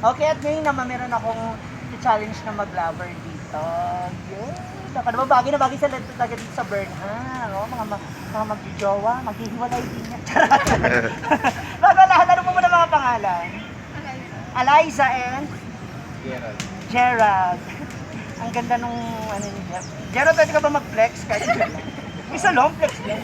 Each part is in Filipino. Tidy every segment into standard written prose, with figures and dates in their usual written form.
Okay, at ngayon naman meron akong challenge na mag-lover dito. Yeah. Dapat naman bagay na bagay sa lento talaga dito sa Burnham. Oh, mga magjojowa, maghihiwalay din yan. Bago lahat, ano po muna mga pangalan? Eliza and? Gerald. Ang ganda nung ano ni Gerald. Gerald, pwede ka ba mag-flex? Kahit isa lang, flex din.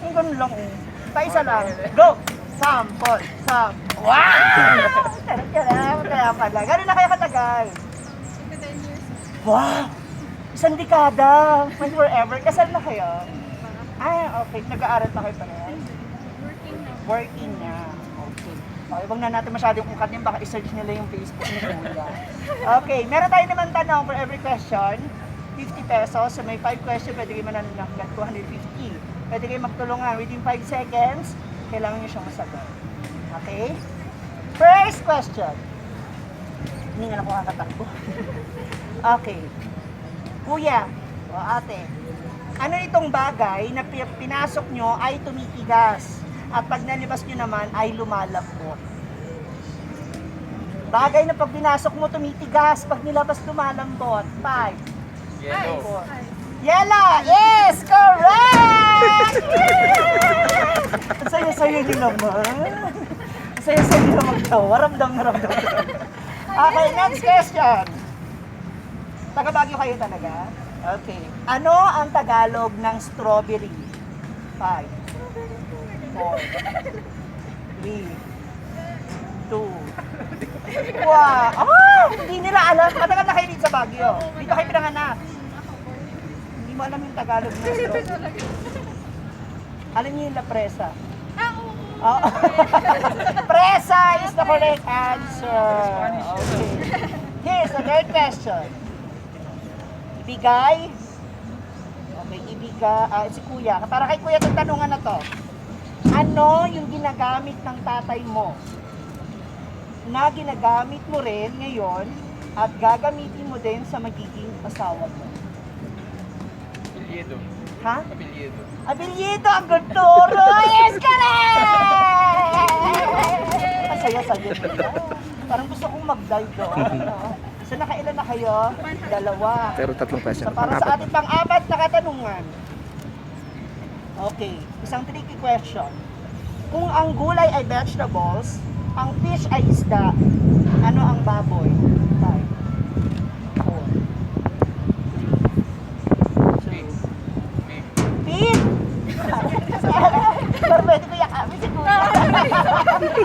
Ang ganun lang eh. Pa-isa lang. Go! Sample! Wow! Kaya pala. Gano'n na kayo katagal? 10 years. Wow! Isang dekada! When forever. Kasal na kayo? Okay. Nag-aaral pa kayo pala? Working na. Working na. Okay. Okay, huwag na natin masyadong kung baka i-search nila yung Facebook ni Kuya. Okay, meron tayo naman tanong for every question. 50 pesos. So may 5 question, pwede kayo mananong ng 250. Pwede kayo magtulungan within 5 seconds. Kailangan nyo siyang masagot. Okay? First question. Hindi nga ako kakatakbo. Okay. Kuya, o ate, ano itong bagay na pinasok nyo ay tumitigas at pag nalabas nyo naman ay lumalambot? Bagay na pag pinasok mo tumitigas, pag nilabas lumalambot. 5, Yellow. 4. Yellow! Yes! Correct! Ang saya-saya nyo naman. Ang saya-saya nyo naman magtawa. Ramdam na ramdam. Okay, next question. Taga-Baguio kayo talaga? Okay. Ano ang Tagalog ng strawberry? 5, 4, 3, 2, wow! Oh! Hindi nila alam. Matagal na kayo dito sa Baguio. Dito kayo pinanganak. Hindi mo alam yung Tagalog ng strawberry. Alam niyo yung La Presa? Oh. Presa is the correct answer. Okay. Here's the third question. Ibigay. Okay, ibigay. Si Kuya. Para kay Kuya itong tanungan na to. Ano yung ginagamit ng tatay mo na ginagamit mo rin ngayon at gagamitin mo din sa magiging asawa mo? Apelyido. Ha? Apelyido. Abilido ang guturo! Yes, correct! Masaya-saya nila. Parang gusto kong mag-dive doon. No? So, nakailan na kayo? 2. Pero 3 question. So, para sa ating pang-apat na katanungan. Okay, isang tricky question. Kung ang gulay ay vegetables, ang fish ay isda, ano ang baboy? 5, 4, 3, 2, Big. Pin! Pero pwede ko yakapin si Kuya.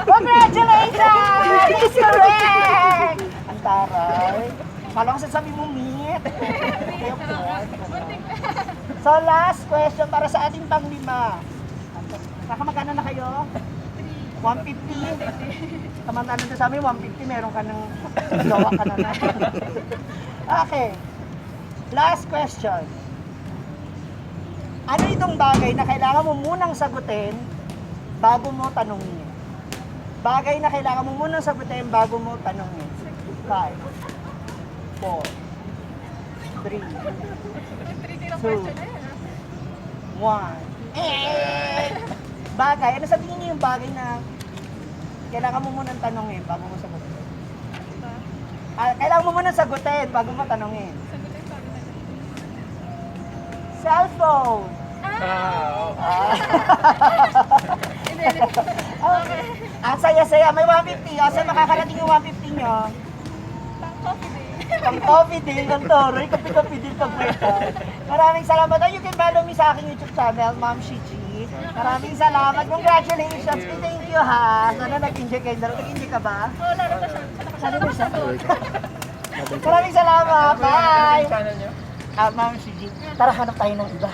Congratulations! It's correct! Ang taray. Kala ko sasabi mo, meat. Kaya po. So last question para sa ating pang-5. Kakamagana na kayo? 150? Samantalang na sa amin, 150, meron ka ng gawa ka na. Okay. Last question. Ano itong bagay na kailangan mo munang sagutin bago mo tanungin? Bagay na kailangan mo munang sagutin bago mo tanungin. 5, 4, 3, 2, 1. Bagay. Ano sa tingin niyo yung bagay na kailangan mo munang tanungin bago mo sagutin? Kailangan mo munang sagutin bago mo tanungin. Cellphone. Okay. Ang saya-saya. May 150. Saan makakarating yung 150 nyo? Pang coffee din. Ang toroy. Kapi-kapi din pag-break. Maraming salamat. You can follow me sa aking YouTube channel, Ma'am Shiji. Maraming salamat. Congratulations. Thank you ha. Sana nag-enjoy kayo. Nag-enjoy ka ba? Oo, laro na siya. Sana mo siya. Maraming salamat. Bye. Channel nyo? Ma'am Shiji. Tara, hanap tayo ng iba.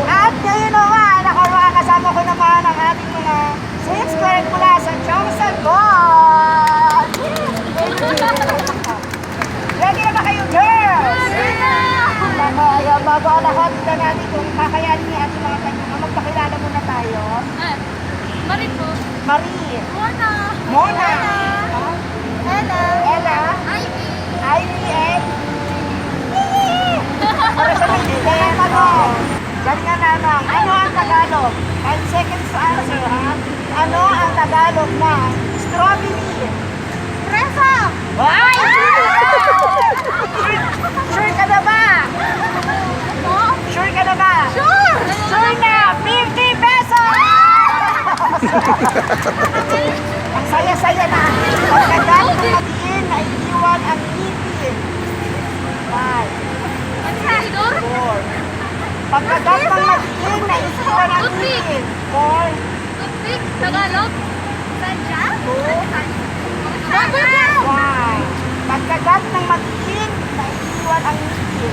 At ngayon naman, kasama ko naman ang ating mga sales clerk mula sa Johnson Bond! Ready na ba kayo, girls? Kaya bago ang lahat, tignan natin kung kakayanin niya ating mga tanong. Magpakilala muna tayo. Marin po. Marie. Mona. Mona. Ella. Ella. Ivy. Ivy and... Para sa mga kaya tanong. Galingan naman. Ano ang Tagalog? 5 seconds to answer, ha? Ano ang Tagalog ng strawberry? Ang saya-saya na. Pagkagat ng matiin na iiwan ang ngipin. 5, Concealer? 4. Pagkagat ng matiin na iiwan ang ngipin. 4, Toothpick? Tagalog? Sadya? 2, Rubber band! 1. Pagkagat ng matiin na iiwan ang ngipin.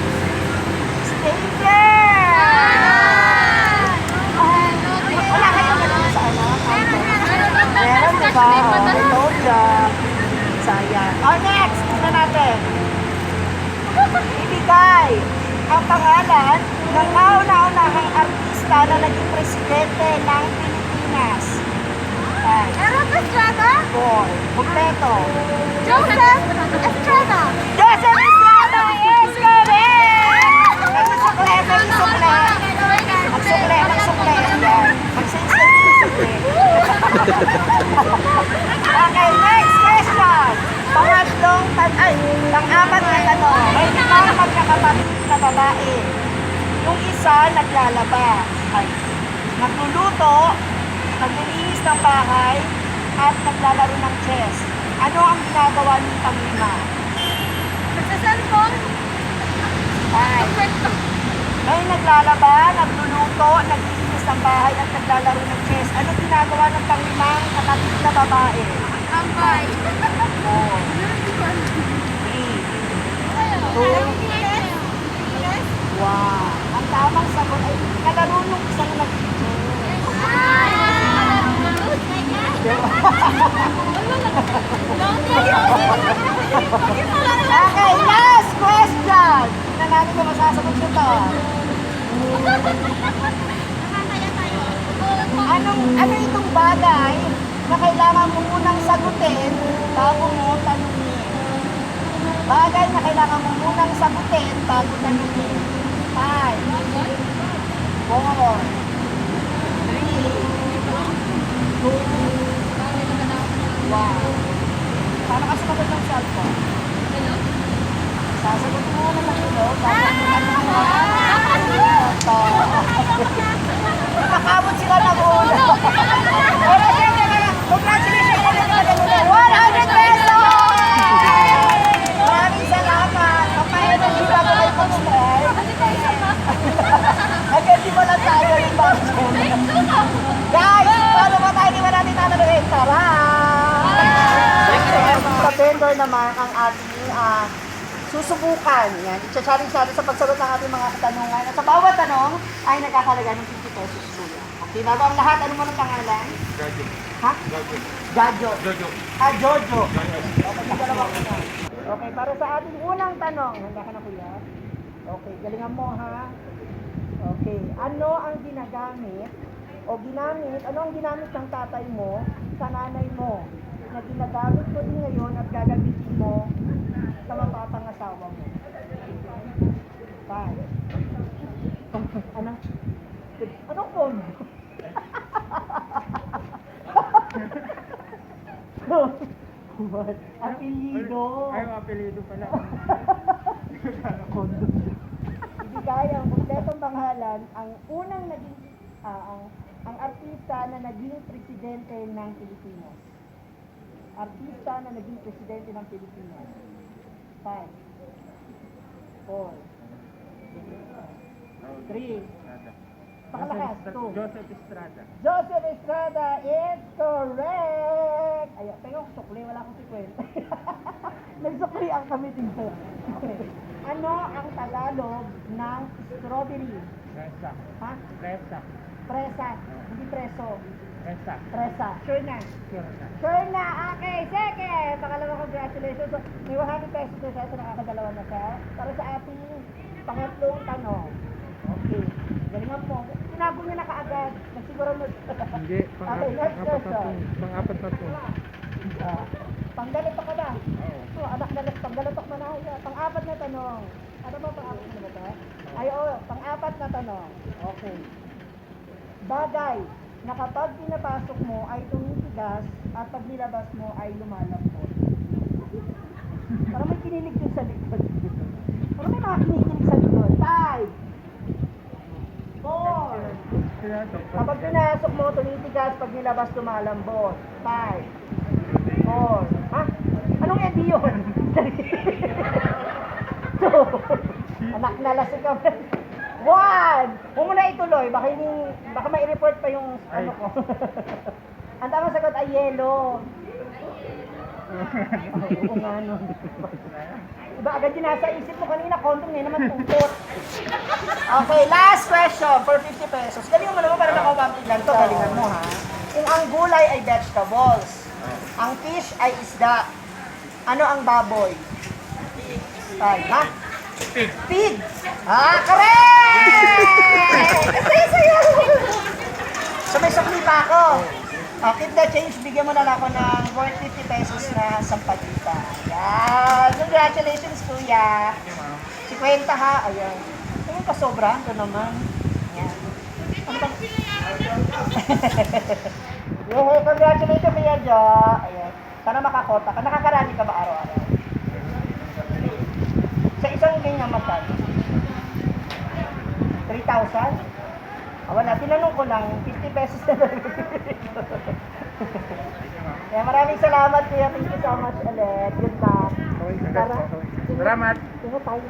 Stapler! Wala kayong ganun sa ano? Meron, diba? I told ya. Sayang. Oh, next! Tingnan natin. Ibigay ang pangalan ng kauna-unahang artista na naging presidente ng Pilipinas. 5, Errol Estrada? 4. Kompleto. Joseph Estrada? Joseph Estrada is correct! Magsukle, magsukle. Magsukle, magsukle. Magsukle, magsukle. Okay, next question. Pang-apat na tanong. May limang magkakapatid na babae. Yung isa naglalaba. Ay, nagluluto, naglilinis ng bahay, at naglalaro ng chess. Ano ang ginagawa ng panglima? Nagsa-cellphone? Ay, may naglalaba, nagluluto, naglilinis ng bahay, at naglalaro ng chess. Ano ginagawa ng panglimang kapatid na babae? Ambay. 4, 3, 2, 1. Ang tamang sagot ay kalaro nung isang nag-chess. Okay, last question. Tingnan natin kung masasagot nyo to. Ano itong bagay na kailangan mo munang sagutin bago mo tanungin? Bagay na kailangan mo munang sagutin bago tanungin. 5, 4, 3, 2, 1. Paano ka sumagot ng cellphone? Sasagot mo na lang ito. Nakamot sila ng ulo. Congratulations ulit sa kanila. 100 pesos! Maraming salamat. Kapaya na hindi bago kayo mag-strike. Agad di mo lang tayo yung budget. Guys, paano ba tayo di ba natin tatanungin? Tara! Sa vendor naman ang ating susubukan. Yan. I-challenge natin sa pagsagot ng ating mga katanungan. At sa bawat tanong ay nagkakalaga ng 50 pesos kuya. Okay, bago ang lahat, ano mo ng pangalan? Jojo. Ha? Jojo. Gajo. Jojo. Ah, Jojo. Okay, dalawa ko na. Okay, para sa ating unang tanong. Handa ka na kuya? Okay, galingan mo ha. Okay, ano ang ginagamit ano ang ginamit ng tatay mo sa nanay mo na ginagamit mo din ngayon at gagamitin mo sa mapapang asawa mo? 5. Ano? Anong phone? What? Apelido. Ay, apelido pala. Kondo. Ibigay ang kompletong pangalan ang unang naging ang artista na naging presidente ng Pilipinas. Artista na naging presidente ng Pilipinas. 5, 4, 3, pakalakas, 2. Joseph Estrada. Joseph Estrada is correct! Ayun, pero sukli, wala akong sikwenta. Nagsukli ang kami dito. Ano ang Tagalog ng strawberry? Presa. Ha? Presa. Presa. Hindi preso. Presa. Presa. Sure na. Sure na. Okay, sige. Pangalawa, congratulations. So, may 100 pesos na siya. Ito nakakadalawa na siya. Para sa ating pangatlong tanong. Okay. Galingan mo. Tinago niya na kaagad. Nagsiguro mo. Hindi, Okay, next question. pang-apat na to. Panggalito ka ba? Oo. So, anak na panggalito mo na. Pang-apat na tanong. Ano ba pang-apat na ba? Ay, oo. Pang-apat na tanong. Okay. Bagay na kapag pinapasok mo ay tumitigas at pag nilabas mo ay lumalambot. Parang may kinilig din sa likod. Parang may mga kinikilig sa likod. 5, 4. Kapag pinasok mo, tumitigas, pag nilabas lumalambot. 5, 4, ha? Anong edi yun? 2, anak na lasing ka. 1, huwag mo na ituloy, baka mai-report pa yung ano ko. Ang tamang sagot ay yellow. Oo nga no. Iba agad yung nasa isip mo kanina, kondom niya naman tutot. Okay, last question for 50 pesos. Galingan mo naman para nakakampi lang to, galingan mo ha. Kung ang gulay ay vegetables, ang fish ay isda, ano ang baboy? Ay, ha? Pig! Ah, correct! Saya-saya! So may sukli pa ako. Keep the change, bigyan mo na lang ako ng worth 50 pesos na sampagita. Ayan. Congratulations, kuya. 50 ha. Ayan. Ayun ka, sobrang ka naman. Ayan. Ano ba? Yay, congratulations, kuya Jo. Ayan. Sana makakota ka. Nakakarami ka ba araw-araw? Sa isang ganyan magkano? 3,000? Wala, tinanong ko lang, 50 pesos na lang. Kaya maraming salamat kuya, thank you so much ulit. Good luck. Salamat. Tingnan tayo.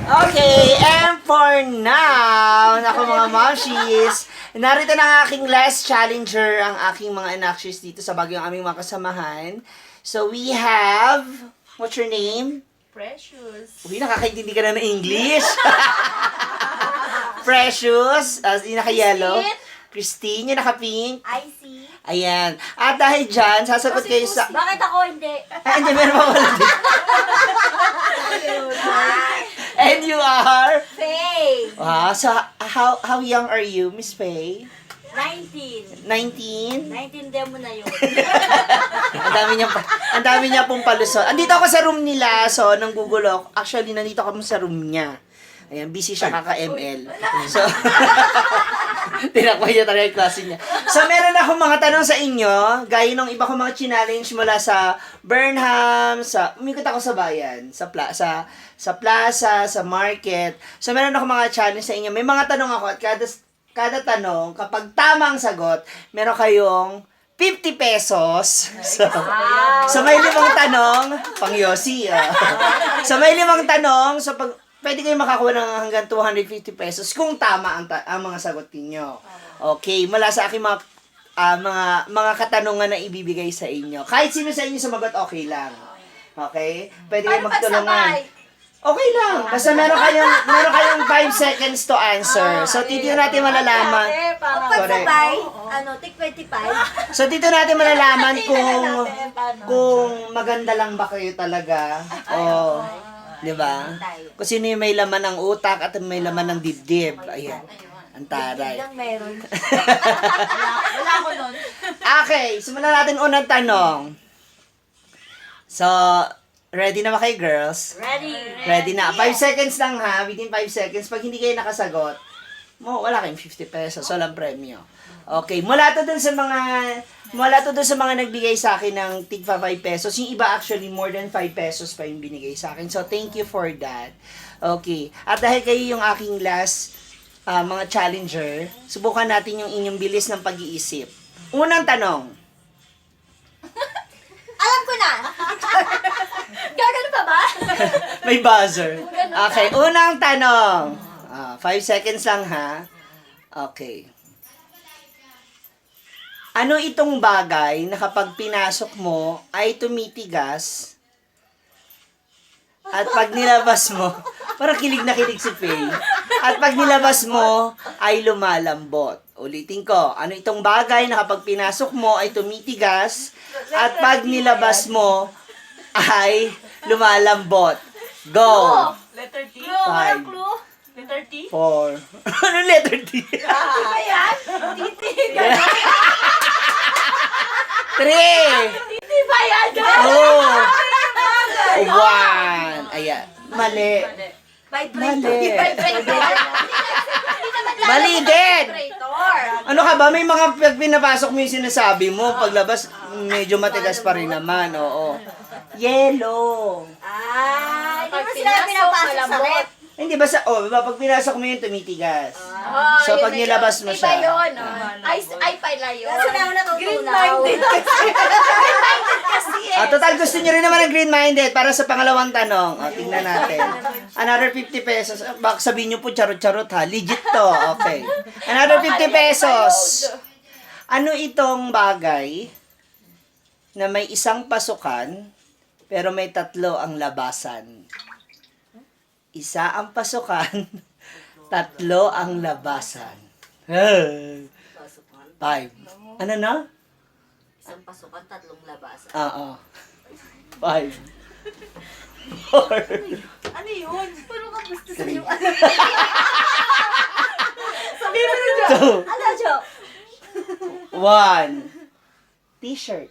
Okay, and for now, naku mga momshies, narito na ang aking last challenger, ang aking mga inactions dito sa bagyong aming mga kasamahan. So we have, what's your name? Precious. Uy, nakakaintindi ka na ng English. Precious, yung naka-yellow. Christine, yung naka-pink. I see. Ayan. At dahil dyan, sasagot kayo sa... Bakit ako hindi? Ah, hindi, meron pa wala din. And you are? Faye. Wow, so how young are you, Miss Faye? 19. 19? 19 demo na yun. Ang dami niya pong palusot. Andito ako sa room nila, so nang gugulo. Actually, nandito ako sa room niya. Ayan, busy siya kaka-ML. So, tinakpan niya talaga yung klase niya. So, meron akong mga tanong sa inyo, gaya ng iba kong mga challenge mula sa Burnham, umikot ako sa bayan, sa plaza, sa market. So, meron akong mga challenge sa inyo. May mga tanong ako at kada tanong, kapag tamang sagot, meron kayong 50 pesos. So may 5 tanong, pang Yossi. So, may 5 tanong, so pwede kayo makakuha ng hanggang 250 pesos kung tama ang mga sagot ninyo. Okay, mula sa aking mga katanungan na ibibigay sa inyo. Kahit sino sa inyo sumagot, okay lang. Okay? Pwede kayo magtulungan. Okay lang. Basta meron kayong 5 seconds to answer. So, dito natin malalaman. Pag sabay, tig 25. So, dito natin malalaman kung maganda lang ba kayo talaga. O, di ba? Kung sino yung may laman ng utak at may laman ng dibdib. Ayan. Ang taray. Lang meron. Wala ako nun. Okay, simulan natin unang tanong. So, ready na ba kayo, girls? Ready. Ready na. 5 seconds lang ha. Within 5 seconds. Pag hindi kayo nakasagot, wala kayong 50 pesos. Walang premyo. Okay. Mula to dun sa mga nagbigay sa akin ng tig 5 pesos. Yung iba actually more than 5 pesos pa yung binigay sa akin. So, thank you for that. Okay. At dahil kayo yung aking last mga challenger, subukan natin yung inyong bilis ng pag-iisip. Unang tanong. Alam ko na. Gagano pa ba? May buzzer. Okay, unang tanong. 5 seconds lang ha. Okay. Ano itong bagay na kapag pinasok mo ay tumitigas at pag nilabas mo, parang kilig na kilig si Faye, at pag nilabas mo ay lumalambot. Ulitin ko, ano itong bagay na kapag pinasok mo ay tumitigas at pag nilabas mo ay lumalambot. Go! Letter T. Five. Clue? Letter T. 4. Ano letter D? Ayan. Titi. 3. Titi ba yan? 2. 1. Ayan. Mali. Vibrator. Mali. Vibrator. Mali din. Vibrator. Ano ka ba? May mga pag pinapasok mo yung sinasabi mo, paglabas, medyo matigas pa rin naman. Oo. Yellow. Ah, hindi mo Pag sila pinasok, pinapasok sa malambot. rep. Hindi, basta, pag pinasok mo yun, tumitigas. Oh, So, yun pag na nilabas yun. mo Iba siya. yun, ay pala yun. Kasi na ako natutunaw. Green-minded Kasi Total, gusto nyo rin naman ng green-minded para sa pangalawang tanong. Tingnan natin. Another 50 pesos. Baka sabihin nyo po, charot-charot ha. Legit to. Okay. Another 50 pesos. Ano itong bagay na may isang pasukan pero may 3 ang labasan? Isa ang pasukan, 3 ang labasan. 5. Ano na? Isang pasukan, 3 labasan. Oo. 5. 4. Ano yun? Puro ka gusto sa 3. iyo. 2. Ano, Jo? 1. T-shirt.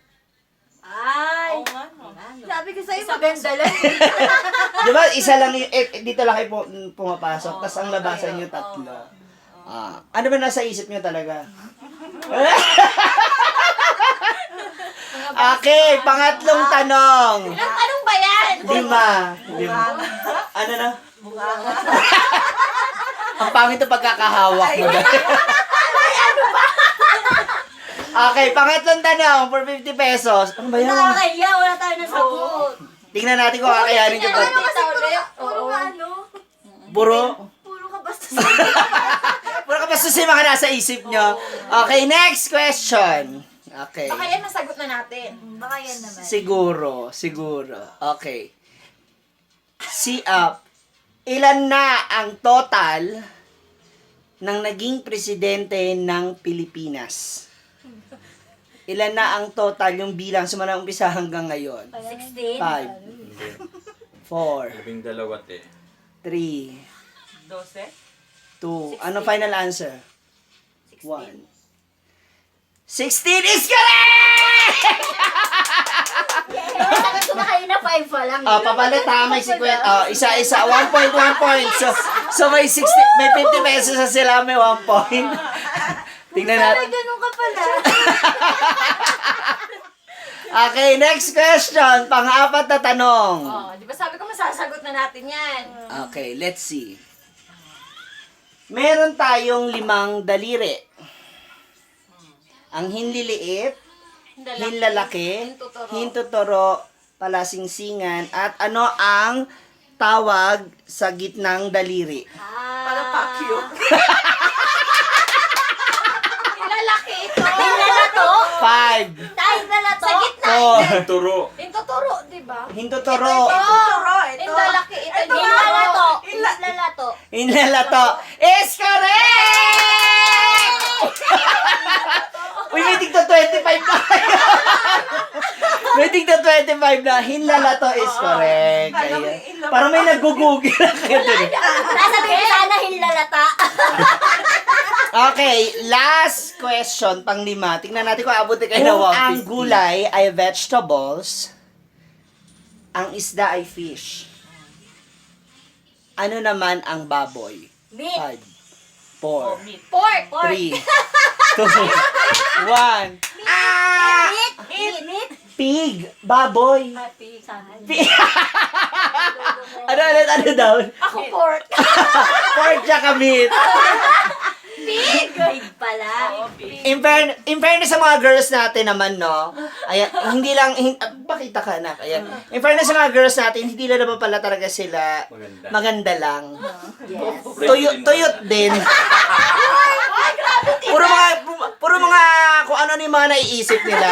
Ay. Oo nga, no. Sabi ko sa'yo, maganda lang. Di ba, isa lang yung, dito lang kayo pumapasok, tas ang labasan nyo 3. Ano ba nasa isip nyo talaga? Okay, pangatlong tanong. Ilang tanong ba yan? 5. Ano na? Ang pangit ang pagkakahawak mo. Okay, pangatlong tanong for 50 pesos. Ano ba yan? Nakakaya, wala tayo nasagot. Tingnan natin kung kakayanin ko ba. Ano kasi puro Oo. ka ano? Puro Puro ka basta Puro ka basta sa mga nasa isip nyo. Okay, next question. Okay. Baka yan nasagot na natin. Baka yan naman. Siguro. Okay. Ilan na ang total ng naging presidente ng Pilipinas? Ilan na ang total yung bilang simula umpisa hanggang ngayon? 16? 5, 4, 12 3, 12? 2. Ano final answer? 1. 16 is correct! Sagot ko na kayo na 5 pa lang. Papalit ha, may 50. Isa-isa, 1 point. So may 60, may 50 pesos na sila, may 1 point. Tingnan natin. Ganun ka pala. Okay, next question. Pang-apat na tanong. Oh, di ba sabi ko masasagot na natin yan? Okay, let's see. Meron tayong 5 daliri. Ang hinliliit, hinlalaki, hintuturo, palasingsingan, at ano ang tawag sa gitnang daliri? Para pakyo. Lalaki ito. Hinlalato? 5, Tayo hinlalato? Sa gitna. 4, Turo. Yung tuturo, di ba? hintuturo, Yung lalaki ito. Hinlalato. Hinlalato. hinlalato. Is correct! Uy, may tigto 25 na kayo. May tigto 25 na. Hinlalato is correct. Kala ko Ayan. yung ilang- Parang may nag-google na kayo dun. Nasabihin ko sana hinlalata. Okay, last question, pang-5. Tingnan natin kung abutin kayo na 150. Ang gulay ay vegetables, ang isda ay fish. Ano naman ang baboy? Meat. 5, 4, Meat. Pork. 3, 2, 1. Ah! Meat. Pig! Baboy! Happy. Pig! ano daw? Ako pork. Pork tsaka meat. Pig pala. In fairness sa mga girls natin naman, no? Ayan, hindi lang, pakita ka na. Ayan. In fairness sa mga girls natin, hindi lang naman pala talaga sila maganda lang. Yes. Tuyot din. Puro mga kung ano yung mga naiisip nila.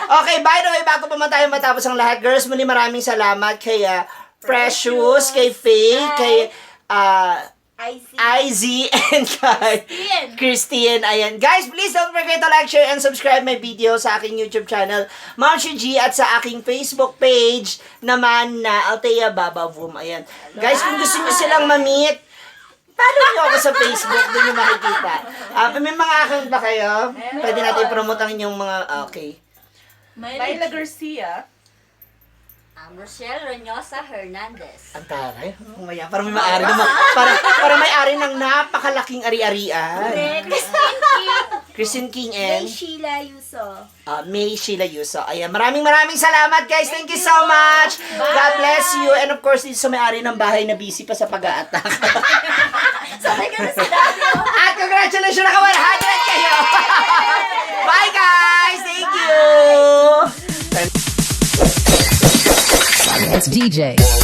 Okay, by the way, bago pa man tayo matapos ang lahat, girls, muli maraming salamat kay Precious, kay Faye, kay IZ, and kay Christine. Ayan. Guys, please don't forget to like, share, and subscribe my video sa aking YouTube channel, Mamshi G, at sa aking Facebook page naman na Althea Babavoom. Ayan. Guys, kung gusto niyo silang ma-meet, follow niyo ako sa Facebook, doon niyo makikita. May mga account ba kayo? Pwede natin promote ang inyong mga, okay. Laila Garcia. Rochelle Reynosa Hernandez. Ang taray. Umaya, parang may maari naman. Parang may ari ng napakalaking ari-arian. Christine King and Sheila Yuso. May Sheila Yuso. Ayan, maraming salamat guys. Thank you so much. God bless you. And of course, dito sa may-ari ng bahay na busy pa sa pag-aatak. Sabay ka na sa dati. At It's DJ